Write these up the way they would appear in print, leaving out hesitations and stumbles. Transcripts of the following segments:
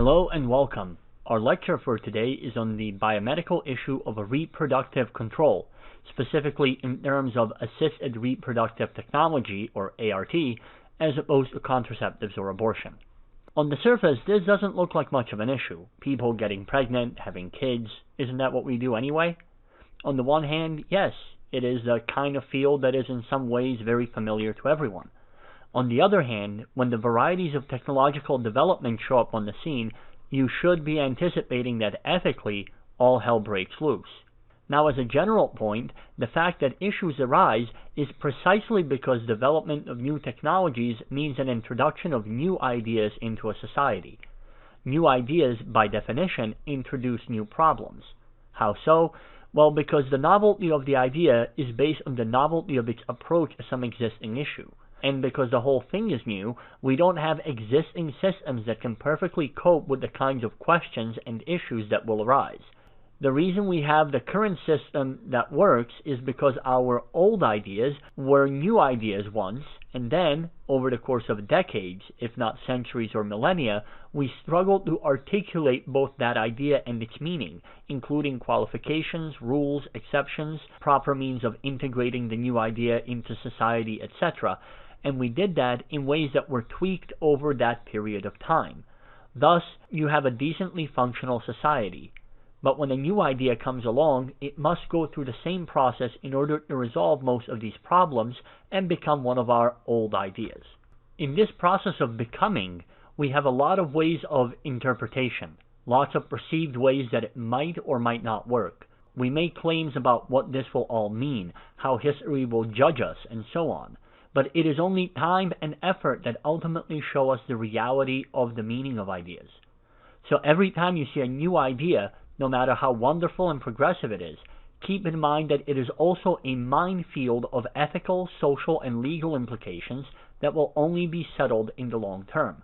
Hello and welcome. Our lecture for today is on the biomedical issue of reproductive control, specifically in terms of assisted reproductive technology, or ART, as opposed to contraceptives or abortion. On the surface, this doesn't look like much of an issue. People getting pregnant, having kids, isn't that what we do anyway? On the one hand, yes, it is the kind of field that is in some ways very familiar to everyone. On the other hand, when the varieties of technological development show up on the scene, you should be anticipating that ethically, all hell breaks loose. Now, as a general point, the fact that issues arise is precisely because development of new technologies means an introduction of new ideas into a society. New ideas, by definition, introduce new problems. How so? Well, because the novelty of the idea is based on the novelty of its approach to some existing issue. And because the whole thing is new, we don't have existing systems that can perfectly cope with the kinds of questions and issues that will arise. The reason we have the current system that works is because our old ideas were new ideas once, and then, over the course of decades, if not centuries or millennia, we struggled to articulate both that idea and its meaning, including qualifications, rules, exceptions, proper means of integrating the new idea into society, etc., and we did that in ways that were tweaked over that period of time. Thus, you have a decently functional society. But when a new idea comes along, it must go through the same process in order to resolve most of these problems and become one of our old ideas. In this process of becoming, we have a lot of ways of interpretation, lots of perceived ways that it might or might not work. We make claims about what this will all mean, how history will judge us, and so on. But it is only time and effort that ultimately show us the reality of the meaning of ideas. So every time you see a new idea, no matter how wonderful and progressive it is, keep in mind that it is also a minefield of ethical, social, and legal implications that will only be settled in the long term.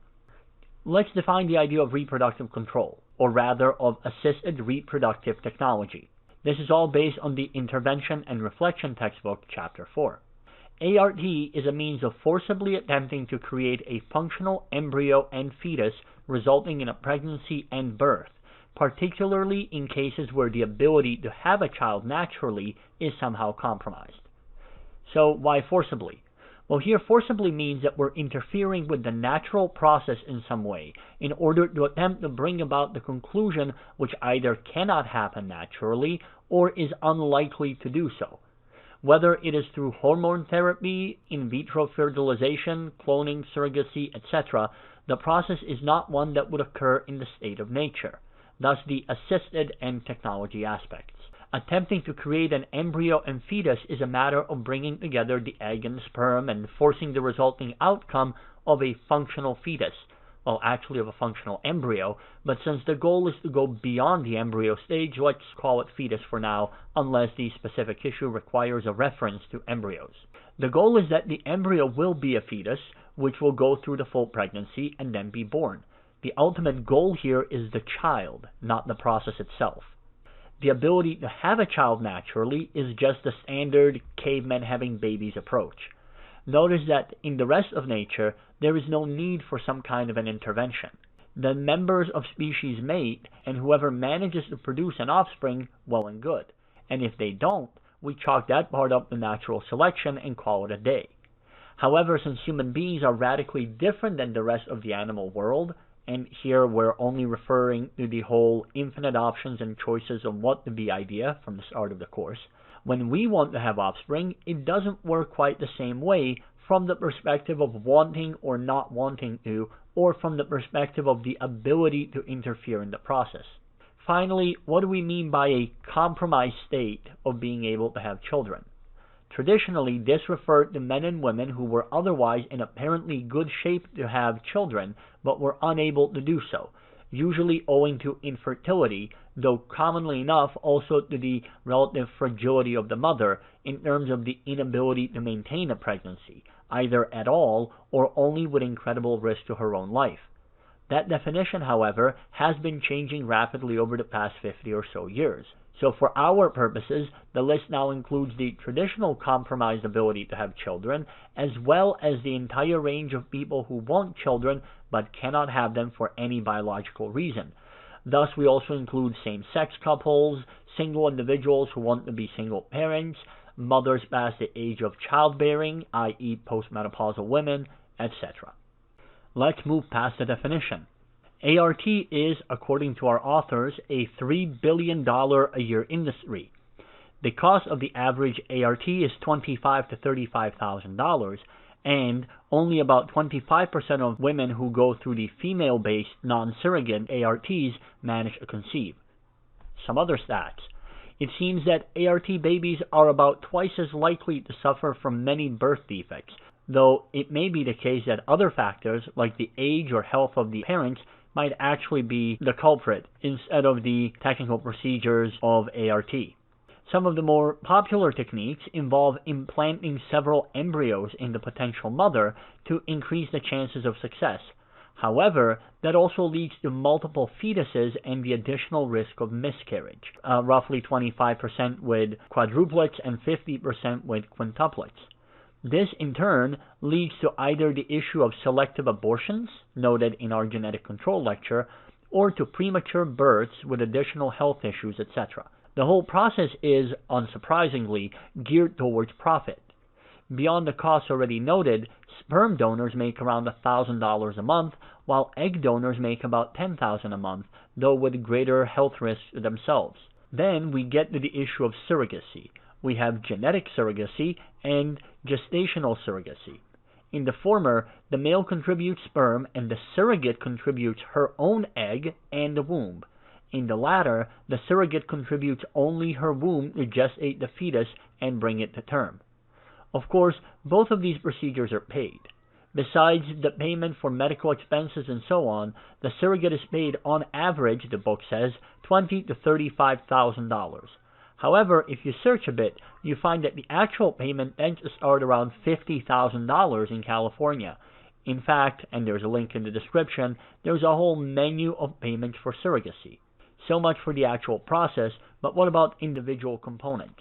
Let's define the idea of reproductive control, or rather of assisted reproductive technology. This is all based on the Intervention and Reflection textbook, Chapter 4. ART is a means of forcibly attempting to create a functional embryo and fetus resulting in a pregnancy and birth, particularly in cases where the ability to have a child naturally is somehow compromised. So why forcibly? Well, here forcibly means that we're interfering with the natural process in some way in order to attempt to bring about the conclusion which either cannot happen naturally or is unlikely to do so. Whether it is through hormone therapy, in vitro fertilization, cloning, surrogacy, etc., the process is not one that would occur in the state of nature, thus the assisted and technology aspects. Attempting to create an embryo and fetus is a matter of bringing together the egg and sperm and forcing the resulting outcome of a functional fetus, well, actually of a functional embryo, but since the goal is to go beyond the embryo stage, let's call it fetus for now, unless the specific issue requires a reference to embryos. The goal is that the embryo will be a fetus, which will go through the full pregnancy and then be born. The ultimate goal here is the child, not the process itself. The ability to have a child naturally is just the standard cavemen having babies approach. Notice that in the rest of nature, there is no need for some kind of an intervention. The members of species mate, and whoever manages to produce an offspring, well and good. And if they don't, we chalk that part up to natural selection and call it a day. However, since human beings are radically different than the rest of the animal world, and here we're only referring to the whole infinite options and choices of what to be idea from the start of the course, when we want to have offspring, it doesn't work quite the same way from the perspective of wanting or not wanting to, or from the perspective of the ability to interfere in the process. Finally, what do we mean by a compromised state of being able to have children? Traditionally, this referred to men and women who were otherwise in apparently good shape to have children, but were unable to do so, usually owing to infertility, though commonly enough also to the relative fragility of the mother in terms of the inability to maintain a pregnancy, either at all or only with incredible risk to her own life. That definition, however, has been changing rapidly over the past 50 or so years. So for our purposes, the list now includes the traditional compromised ability to have children, as well as the entire range of people who want children but cannot have them for any biological reason. Thus, we also include same-sex couples, single individuals who want to be single parents, mothers past the age of childbearing, i.e. postmenopausal women, etc. Let's move past the definition. ART is, according to our authors, a $3 billion a year industry. The cost of the average ART is $25,000 to $35,000, and only about 25% of women who go through the female-based non-surrogate ARTs manage to conceive. Some other stats. It seems that ART babies are about twice as likely to suffer from many birth defects, though it may be the case that other factors, like the age or health of the parents, might actually be the culprit instead of the technical procedures of ART. Some of the more popular techniques involve implanting several embryos in the potential mother to increase the chances of success. However, that also leads to multiple fetuses and the additional risk of miscarriage, roughly 25% with quadruplets and 50% with quintuplets. This, in turn, leads to either the issue of selective abortions, noted in our genetic control lecture, or to premature births with additional health issues, etc. The whole process is, unsurprisingly, geared towards profit. Beyond the costs already noted, sperm donors make around $1,000 a month, while egg donors make about $10,000 a month, though with greater health risks themselves. Then we get to the issue of surrogacy. We have genetic surrogacy and gestational surrogacy. In the former, the male contributes sperm and the surrogate contributes her own egg and the womb. In the latter, the surrogate contributes only her womb to gestate the fetus and bring it to term. Of course, both of these procedures are paid. Besides the payment for medical expenses and so on, the surrogate is paid on average, the book says, $20,000 to $35,000. However, if you search a bit, you find that the actual payment tends to start around $50,000 in California. In fact, and there's a link in the description, there's a whole menu of payments for surrogacy. So much for the actual process, but what about individual components?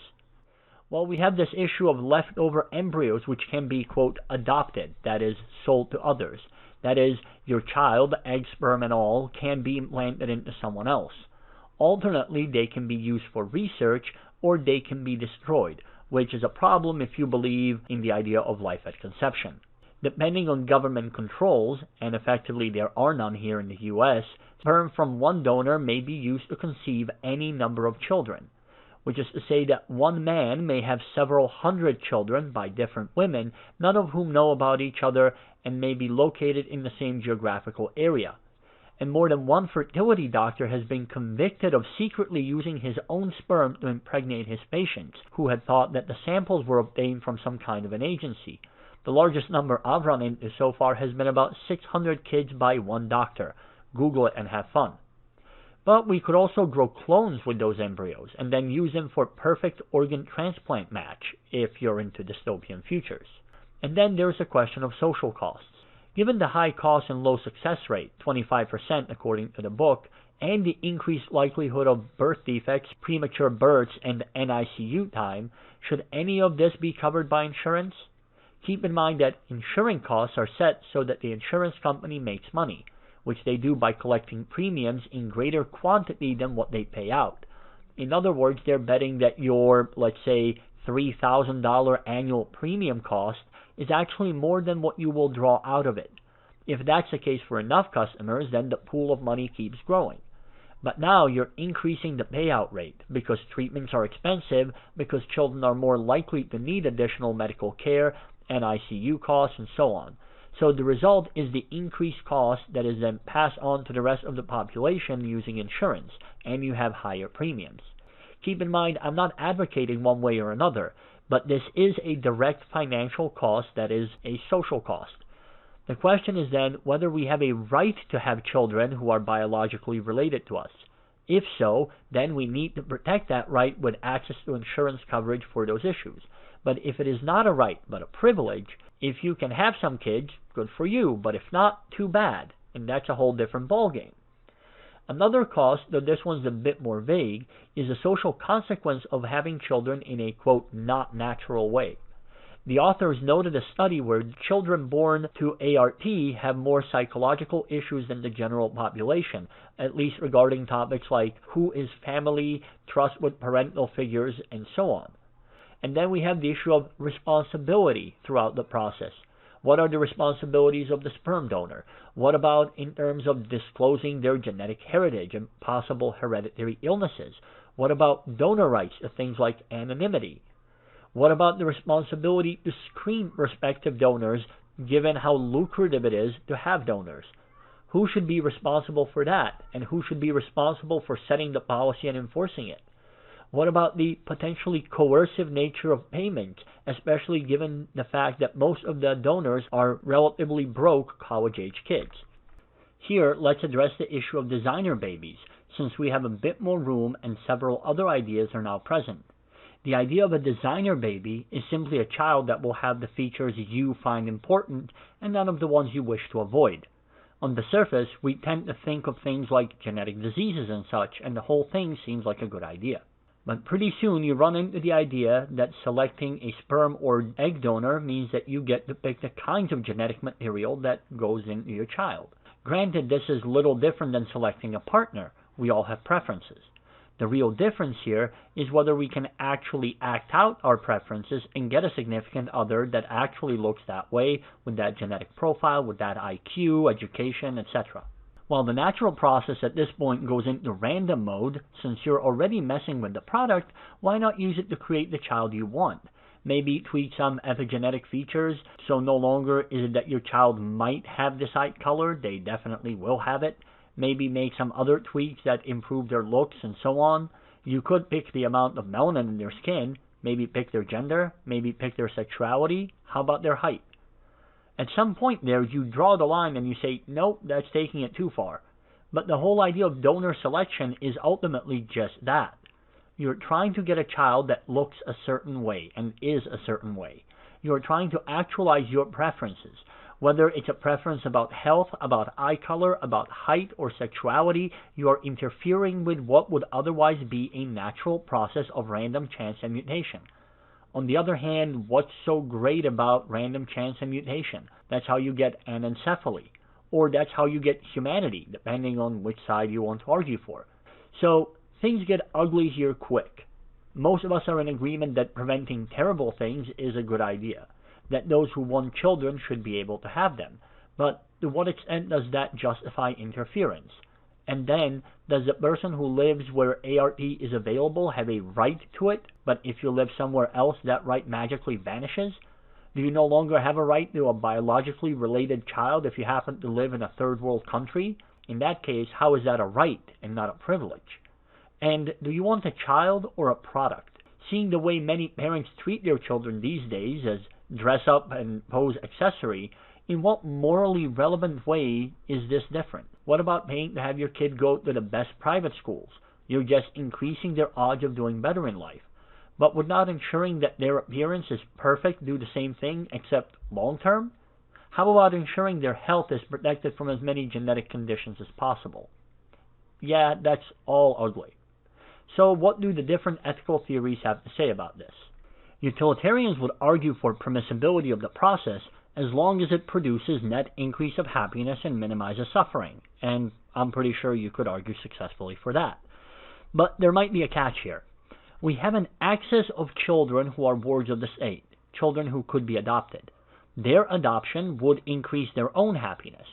Well, we have this issue of leftover embryos which can be, quote, adopted, that is, sold to others. That is, your child, egg, sperm, and all, can be implanted into someone else. Alternately, they can be used for research, or they can be destroyed, which is a problem if you believe in the idea of life at conception. Depending on government controls, and effectively there are none here in the U.S., sperm from one donor may be used to conceive any number of children, which is to say that one man may have several hundred children by different women, none of whom know about each other and may be located in the same geographical area. And more than one fertility doctor has been convicted of secretly using his own sperm to impregnate his patients, who had thought that the samples were obtained from some kind of an agency. The largest number I've run into so far has been about 600 kids by one doctor. Google it and have fun. But we could also grow clones with those embryos and then use them for perfect organ transplant match, if you're into dystopian futures. And then there's the question of social costs. Given the high cost and low success rate, 25% according to the book, and the increased likelihood of birth defects, premature births, and NICU time, should any of this be covered by insurance? Keep in mind that insuring costs are set so that the insurance company makes money, which they do by collecting premiums in greater quantity than what they pay out. In other words, they're betting that your, let's say, $3,000 annual premium cost is actually more than what you will draw out of it. If that's the case for enough customers, then the pool of money keeps growing. But now you're increasing the payout rate because treatments are expensive, because children are more likely to need additional medical care and ICU costs and so on. So the result is the increased cost that is then passed on to the rest of the population using insurance, and you have higher premiums. Keep in mind, I'm not advocating one way or another, but this is a direct financial cost that is a social cost. The question is then whether we have a right to have children who are biologically related to us. If so, then we need to protect that right with access to insurance coverage for those issues. But if it is not a right, but a privilege, if you can have some kids, good for you, but if not, too bad, and that's a whole different ballgame. Another cost, though this one's a bit more vague, is the social consequence of having children in a, quote, not natural way. The authors noted a study where children born to ART have more psychological issues than the general population, at least regarding topics like who is family, trust with parental figures, and so on. And then we have the issue of responsibility throughout the process. What are the responsibilities of the sperm donor? What about in terms of disclosing their genetic heritage and possible hereditary illnesses? What about donor rights to things like anonymity? What about the responsibility to screen prospective donors, given how lucrative it is to have donors? Who should be responsible for that, and who should be responsible for setting the policy and enforcing it? What about the potentially coercive nature of payment, especially given the fact that most of the donors are relatively broke college-age kids? Here, let's address the issue of designer babies, since we have a bit more room and several other ideas are now present. The idea of a designer baby is simply a child that will have the features you find important and none of the ones you wish to avoid. On the surface, we tend to think of things like genetic diseases and such, and the whole thing seems like a good idea. But pretty soon you run into the idea that selecting a sperm or egg donor means that you get to pick the kinds of genetic material that goes into your child. Granted, this is little different than selecting a partner. We all have preferences. The real difference here is whether we can actually act out our preferences and get a significant other that actually looks that way, with that genetic profile, with that IQ, education, etc. While the natural process at this point goes into random mode, since you're already messing with the product, why not use it to create the child you want? Maybe tweak some epigenetic features, so no longer is it that your child might have this eye color, they definitely will have it. Maybe make some other tweaks that improve their looks and so on. You could pick the amount of melanin in their skin, maybe pick their gender, maybe pick their sexuality, how about their height? At some point there, you draw the line and you say, nope, that's taking it too far. But the whole idea of donor selection is ultimately just that. You're trying to get a child that looks a certain way and is a certain way. You're trying to actualize your preferences. Whether it's a preference about health, about eye color, about height, or sexuality, you are interfering with what would otherwise be a natural process of random chance and mutation. On the other hand, what's so great about random chance and mutation? That's how you get anencephaly, or that's how you get humanity, depending on which side you want to argue for. So, things get ugly here quick. Most of us are in agreement that preventing terrible things is a good idea, that those who want children should be able to have them. But to what extent does that justify interference? And then, does the person who lives where ART is available have a right to it, but if you live somewhere else, that right magically vanishes? Do you no longer have a right to a biologically related child if you happen to live in a third world country? In that case, how is that a right and not a privilege? And do you want a child or a product? Seeing the way many parents treat their children these days as dress up and pose accessory, in what morally relevant way is this different? What about paying to have your kid go to the best private schools? You're just increasing their odds of doing better in life. But would not ensuring that their appearance is perfect do the same thing, except long term? How about ensuring their health is protected from as many genetic conditions as possible? Yeah, that's all ugly. So what do the different ethical theories have to say about this? Utilitarians would argue for permissibility of the process as long as it produces net increase of happiness and minimizes suffering, and I'm pretty sure you could argue successfully for that. But there might be a catch here. We have an excess of children who are wards of the state, children who could be adopted. Their adoption would increase their own happiness,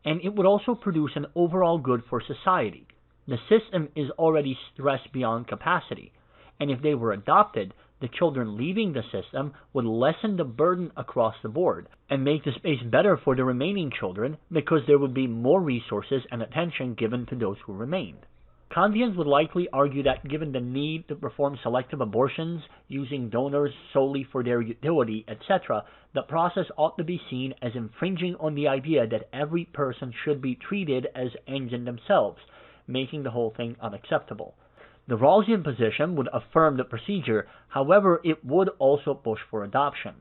and it would also produce an overall good for society. The system is already stressed beyond capacity, and if they were adopted, the children leaving the system would lessen the burden across the board and make the space better for the remaining children because there would be more resources and attention given to those who remained. Kantians would likely argue that given the need to perform selective abortions using donors solely for their utility, etc., the process ought to be seen as infringing on the idea that every person should be treated as ends in themselves, making the whole thing unacceptable. The Rawlsian position would affirm the procedure, however, it would also push for adoption.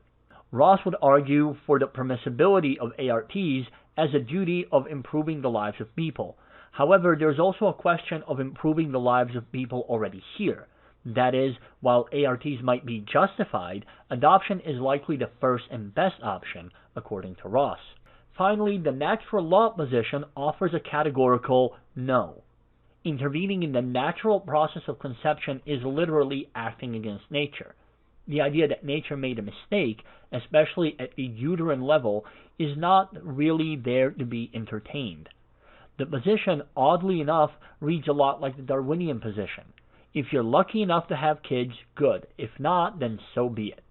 Ross would argue for the permissibility of ARTs as a duty of improving the lives of people. However, there's also a question of improving the lives of people already here. That is, while ARTs might be justified, adoption is likely the first and best option, according to Ross. Finally, the natural law position offers a categorical no. Intervening in the natural process of conception is literally acting against nature. The idea that nature made a mistake, especially at the uterine level, is not really there to be entertained. The position, oddly enough, reads a lot like the Darwinian position. If you're lucky enough to have kids, good. If not, then so be it.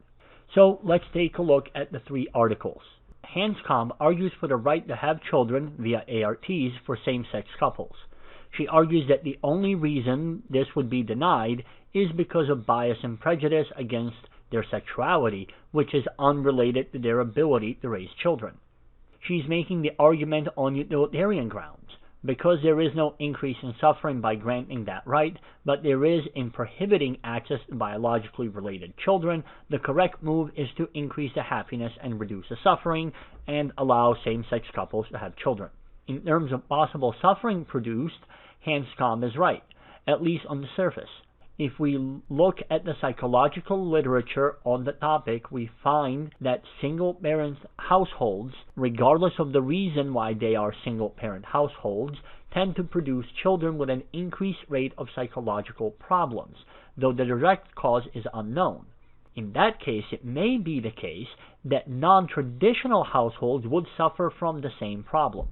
So let's take a look at the three articles. Hanscombe argues for the right to have children via ARTs for same-sex couples. She argues that the only reason this would be denied is because of bias and prejudice against their sexuality, which is unrelated to their ability to raise children. She's making the argument on utilitarian grounds, because there is no increase in suffering by granting that right, but there is in prohibiting access to biologically related children. The correct move is to increase the happiness and reduce the suffering, and allow same-sex couples to have children. In terms of possible suffering produced, Hanscombe is right, at least on the surface. If we look at the psychological literature on the topic, we find that single-parent households, regardless of the reason why they are single-parent households, tend to produce children with an increased rate of psychological problems, though the direct cause is unknown. In that case, it may be the case that non-traditional households would suffer from the same problem.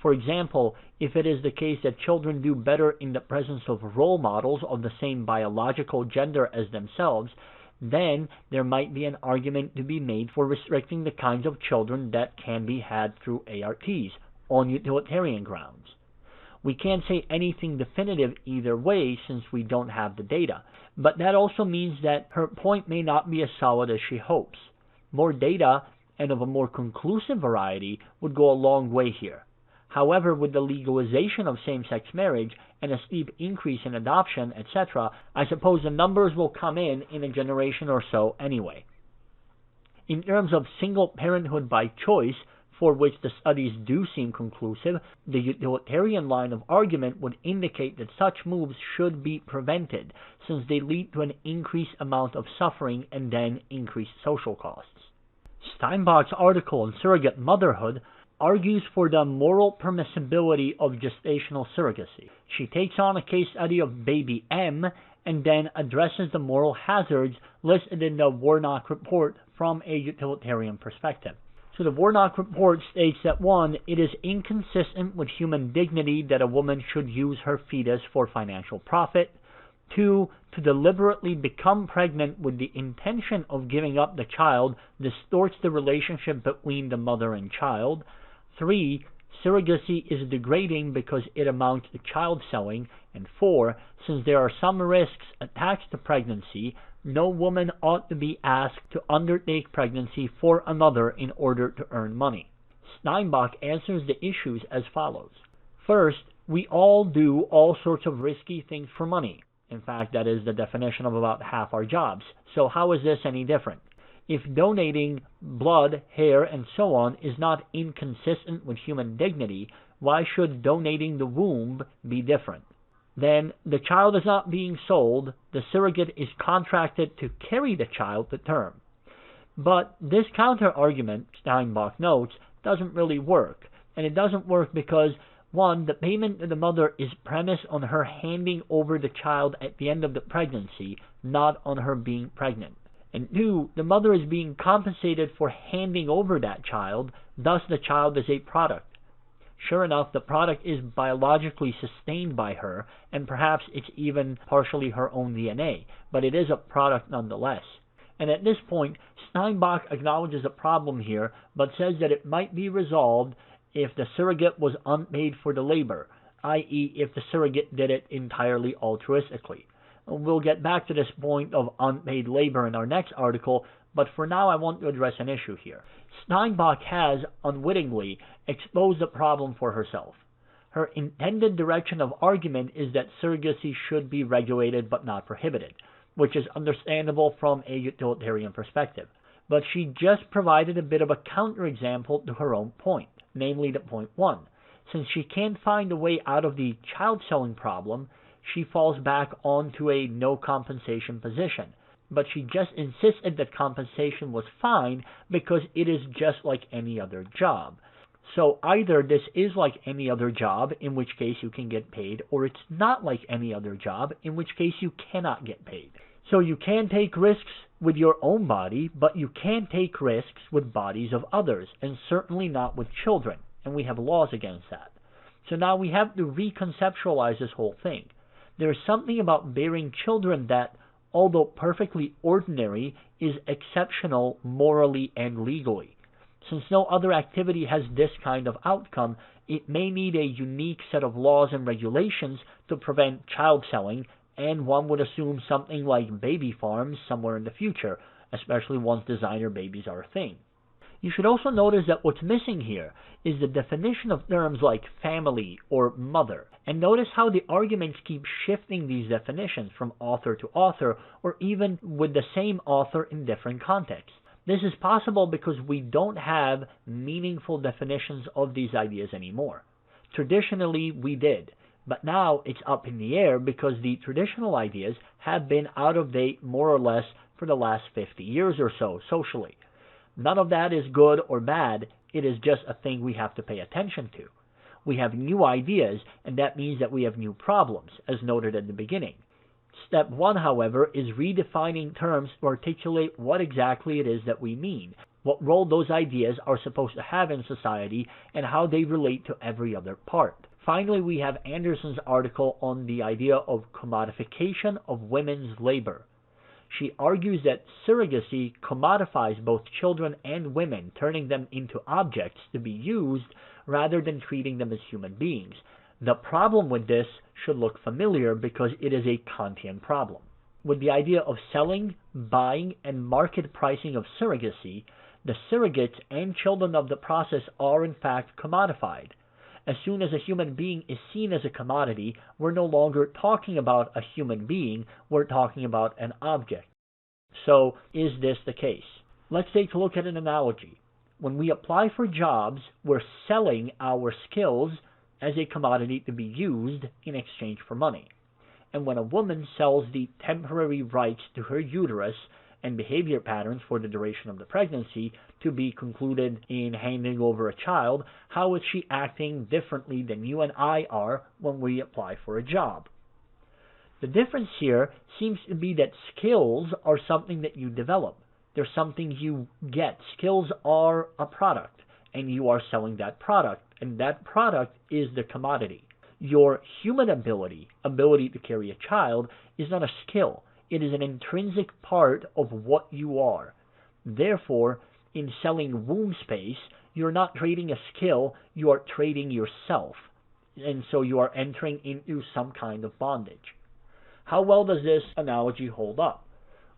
For example, if it is the case that children do better in the presence of role models of the same biological gender as themselves, then there might be an argument to be made for restricting the kinds of children that can be had through ARTs on utilitarian grounds. We can't say anything definitive either way since we don't have the data, but that also means that her point may not be as solid as she hopes. More data, and of a more conclusive variety, would go a long way here. However, with the legalization of same-sex marriage and a steep increase in adoption, etc., I suppose the numbers will come in a generation or so anyway. In terms of single parenthood by choice, for which the studies do seem conclusive, the utilitarian line of argument would indicate that such moves should be prevented, since they lead to an increased amount of suffering and then increased social costs. Steinbock's article on surrogate motherhood argues for the moral permissibility of gestational surrogacy. She takes on a case study of baby M and then addresses the moral hazards listed in the Warnock Report from a utilitarian perspective. So the Warnock Report states that 1. It is inconsistent with human dignity that a woman should use her fetus for financial profit. 2. To deliberately become pregnant with the intention of giving up the child distorts the relationship between the mother and child. 3. Surrogacy is degrading because it amounts to child selling. And 4. Since there are some risks attached to pregnancy, no woman ought to be asked to undertake pregnancy for another in order to earn money. Steinbock answers the issues as follows. First, we all do all sorts of risky things for money. In fact, that is the definition of about half our jobs. So how is this any different? If donating blood, hair, and so on is not inconsistent with human dignity, why should donating the womb be different? Then the child is not being sold, the surrogate is contracted to carry the child to term. But this counter-argument, Steinbock notes, doesn't really work. And it doesn't work because, 1, the payment to the mother is premised on her handing over the child at the end of the pregnancy, not on her being pregnant. And 2, the mother is being compensated for handing over that child, thus the child is a product. Sure enough, the product is biologically sustained by her, and perhaps it's even partially her own DNA, but it is a product nonetheless. And at this point, Steinbock acknowledges a problem here, but says that it might be resolved if the surrogate was unpaid for the labor, i.e. if the surrogate did it entirely altruistically. We'll get back to this point of unpaid labor in our next article, but for now I want to address an issue here. Steinbock has, unwittingly, exposed the problem for herself. Her intended direction of argument is that surrogacy should be regulated but not prohibited, which is understandable from a utilitarian perspective. But she just provided a bit of a counterexample to her own point, namely the point 1. Since she can't find a way out of the child selling problem, she falls back onto a no compensation position. But she just insisted that compensation was fine because it is just like any other job. So either this is like any other job, in which case you can get paid, or it's not like any other job, in which case you cannot get paid. So you can take risks with your own body, but you can't take risks with bodies of others, and certainly not with children, and we have laws against that. So now we have to reconceptualize this whole thing. There is something about bearing children that, although perfectly ordinary, is exceptional morally and legally. Since no other activity has this kind of outcome, it may need a unique set of laws and regulations to prevent child selling, and one would assume something like baby farms somewhere in the future, especially once designer babies are a thing. You should also notice that what's missing here is the definition of terms like family or mother, and notice how the arguments keep shifting these definitions from author to author, or even with the same author in different contexts. This is possible because we don't have meaningful definitions of these ideas anymore. Traditionally, we did, but now it's up in the air because the traditional ideas have been out of date more or less for the last 50 years or so socially. None of that is good or bad, it is just a thing we have to pay attention to. We have new ideas, and that means that we have new problems, as noted at the beginning. Step one, however, is redefining terms to articulate what exactly it is that we mean, what role those ideas are supposed to have in society, and how they relate to every other part. Finally, we have Anderson's article on the idea of commodification of women's labor. She argues that surrogacy commodifies both children and women, turning them into objects to be used rather than treating them as human beings. The problem with this should look familiar because it is a Kantian problem. With the idea of selling, buying, and market pricing of surrogacy, the surrogates and children of the process are in fact commodified. As soon as a human being is seen as a commodity, we're no longer talking about a human being, we're talking about an object. So, is this the case? Let's take a look at an analogy. When we apply for jobs, we're selling our skills as a commodity to be used in exchange for money. And when a woman sells the temporary rights to her uterus and behavior patterns for the duration of the pregnancy to be concluded in handing over a child, how is she acting differently than you and I are when we apply for a job? The difference here seems to be that skills are something that you develop. They're something you get. Skills are a product, and you are selling that product, and that product is the commodity. Your human ability to carry a child, is not a skill. It is an intrinsic part of what you are. Therefore, in selling womb space, you're not trading a skill, you are trading yourself. And so you are entering into some kind of bondage. How well does this analogy hold up?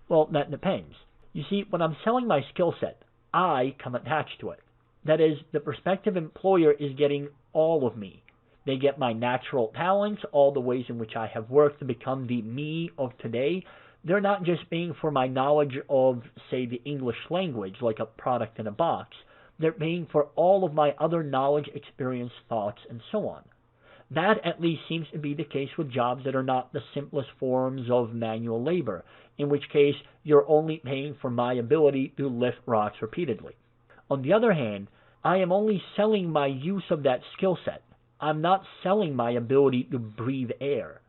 Well, that depends. You see, when I'm selling my skill set, I come attached to it. That is, the prospective employer is getting all of me. They get my natural talents, all the ways in which I have worked to become the me of today. They're not just paying for my knowledge of, say, the English language, like a product in a box. They're paying for all of my other knowledge, experience, thoughts, and so on. That at least seems to be the case with jobs that are not the simplest forms of manual labor, in which case you're only paying for my ability to lift rocks repeatedly. On the other hand, I am only selling my use of that skill set. I'm not selling my ability to breathe air.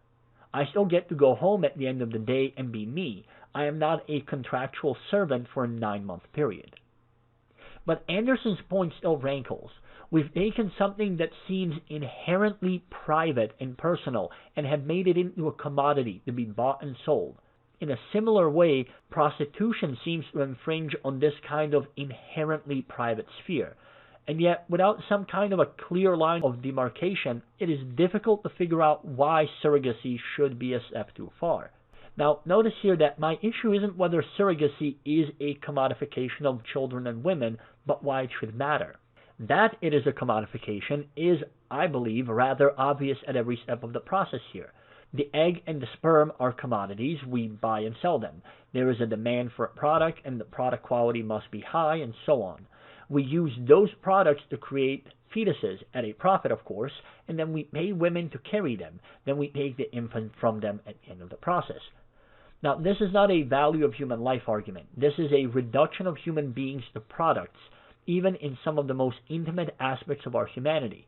I still get to go home at the end of the day and be me. I am not a contractual servant for a 9-month period. But Anderson's point still rankles. We've taken something that seems inherently private and personal and have made it into a commodity to be bought and sold. In a similar way, prostitution seems to infringe on this kind of inherently private sphere. And yet, without some kind of a clear line of demarcation, it is difficult to figure out why surrogacy should be a step too far. Now, notice here that my issue isn't whether surrogacy is a commodification of children and women, but why it should matter. That it is a commodification is, I believe, rather obvious at every step of the process here. The egg and the sperm are commodities. We buy and sell them. There is a demand for a product, and the product quality must be high, and so on. We use those products to create fetuses at a profit, of course, and then we pay women to carry them. Then we take the infant from them at the end of the process. Now, this is not a value of human life argument. This is a reduction of human beings to products, even in some of the most intimate aspects of our humanity.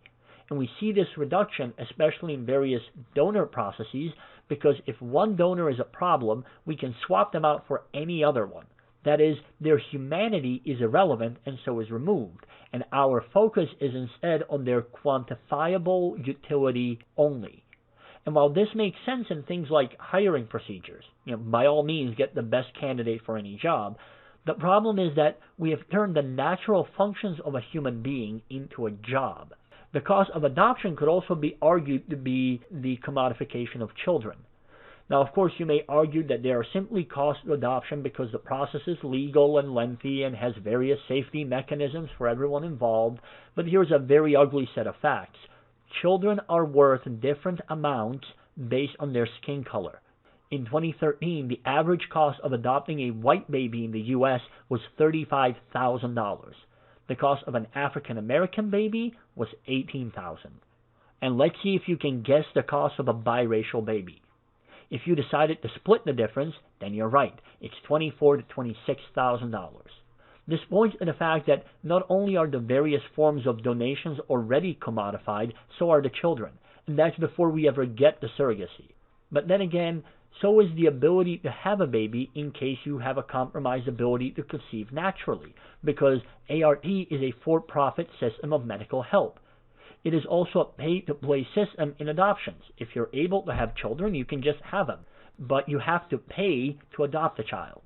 And we see this reduction especially in various donor processes, because if one donor is a problem, we can swap them out for any other one. That is, their humanity is irrelevant and so is removed, and our focus is instead on their quantifiable utility only. And while this makes sense in things like hiring procedures, by all means get the best candidate for any job, the problem is that we have turned the natural functions of a human being into a job. The cost of adoption could also be argued to be the commodification of children. Now, of course, you may argue that there are simply costs of adoption because the process is legal and lengthy and has various safety mechanisms for everyone involved, but here's a very ugly set of facts. Children are worth different amounts based on their skin color. In 2013, the average cost of adopting a white baby in the U.S. was $35,000. The cost of an African American baby was $18,000. And let's see if you can guess the cost of a biracial baby. If you decided to split the difference, then you're right. It's $24,000 to $26,000. This points to the fact that not only are the various forms of donations already commodified, so are the children. And that's before we ever get to surrogacy. But then again, so is the ability to have a baby in case you have a compromised ability to conceive naturally, because ART is a for-profit system of medical help. It is also a pay-to-play system in adoptions. If you're able to have children, you can just have them, but you have to pay to adopt a child.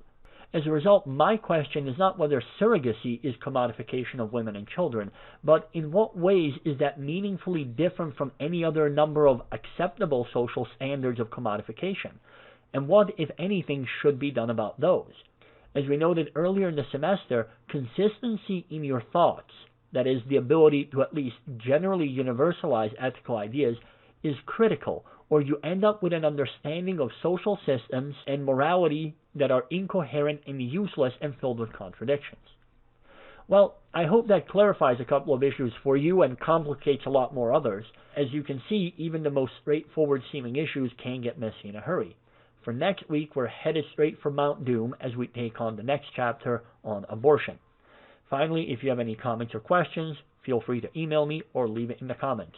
As a result, my question is not whether surrogacy is commodification of women and children, but in what ways is that meaningfully different from any other number of acceptable social standards of commodification? And what, if anything, should be done about those? As we noted earlier in the semester, consistency in your thoughts, that is, the ability to at least generally universalize ethical ideas, is critical, or you end up with an understanding of social systems and morality that are incoherent and useless and filled with contradictions. Well, I hope that clarifies a couple of issues for you and complicates a lot more others. As you can see, even the most straightforward seeming issues can get messy in a hurry. For next week, we're headed straight for Mount Doom as we take on the next chapter on abortion. Finally, if you have any comments or questions, feel free to email me or leave it in the comments.